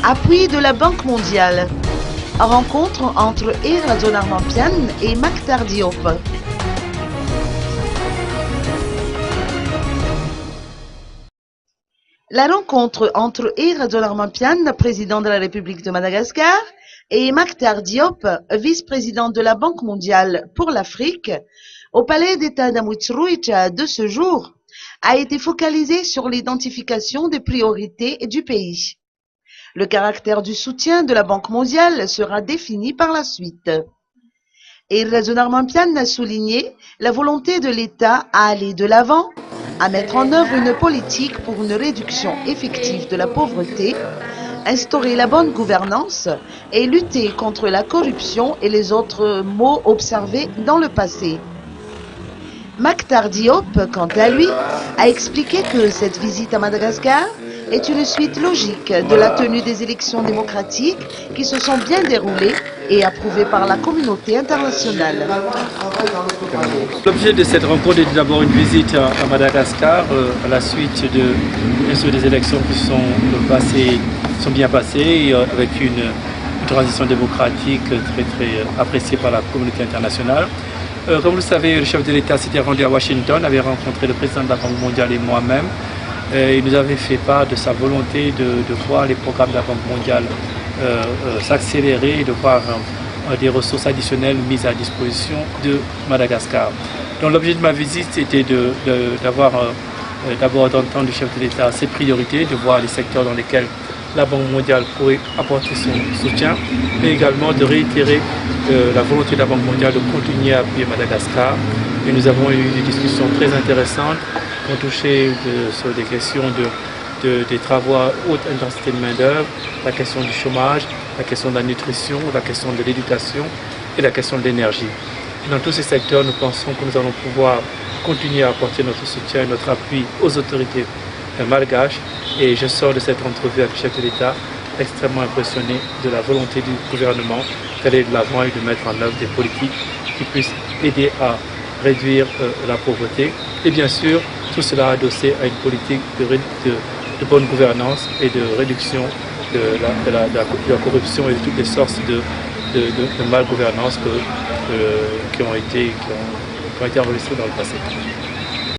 Appui de la Banque mondiale. Rencontre entre Erazonar Mampian et Mactar Diop. La rencontre entre Erazonar Mampian, président de la République de Madagascar, et Mactar Diop, vice-président de la Banque mondiale pour l'Afrique, au palais d'État d'Amouitsrouitcha de ce jour, a été focalisée sur l'identification des priorités du pays. Le caractère du soutien de la Banque mondiale sera défini par la suite. Erazonar Mampian a souligné la volonté de l'État à aller de l'avant, à mettre en œuvre une politique pour une réduction effective de la pauvreté, instaurer la bonne gouvernance et lutter contre la corruption et les autres maux observés dans le passé. Mactar Diop, quant à lui, a expliqué que cette visite à Madagascar est une suite logique de la tenue des élections démocratiques qui se sont bien déroulées et approuvées par la communauté internationale. L'objet de cette rencontre est d'abord une visite à Madagascar à la suite des élections qui sont bien passées avec une transition démocratique très appréciée par la communauté internationale. Comme vous le savez, le chef de l'État s'était rendu à Washington, avait rencontré le président de la Banque mondiale et moi-même. Il nous avait fait part de sa volonté de voir les programmes de la Banque mondiale s'accélérer et de voir des ressources additionnelles mises à disposition de Madagascar. Donc l'objet de ma visite était d'abord d'entendre du chef de l'État ses priorités, de voir les secteurs dans lesquels la Banque mondiale pourrait apporter son soutien, mais également de réitérer la volonté de la Banque mondiale de continuer à appuyer Madagascar. Et nous avons eu des discussions très intéressantes qui ont touché sur des questions des travaux à haute intensité de main-d'œuvre, la question du chômage, la question de la nutrition, la question de l'éducation et la question de l'énergie. Dans tous ces secteurs, nous pensons que nous allons pouvoir continuer à apporter notre soutien et notre appui aux autorités malgaches. Et je sors de cette entrevue avec le chef de l'État extrêmement impressionné de la volonté du gouvernement d'aller de l'avant et de mettre en œuvre des politiques qui puissent aider à réduire la pauvreté. Et bien sûr, tout cela adossé à une politique de bonne gouvernance et de réduction de la corruption et de toutes les sources de malgouvernance qui ont été enregistrées dans le passé.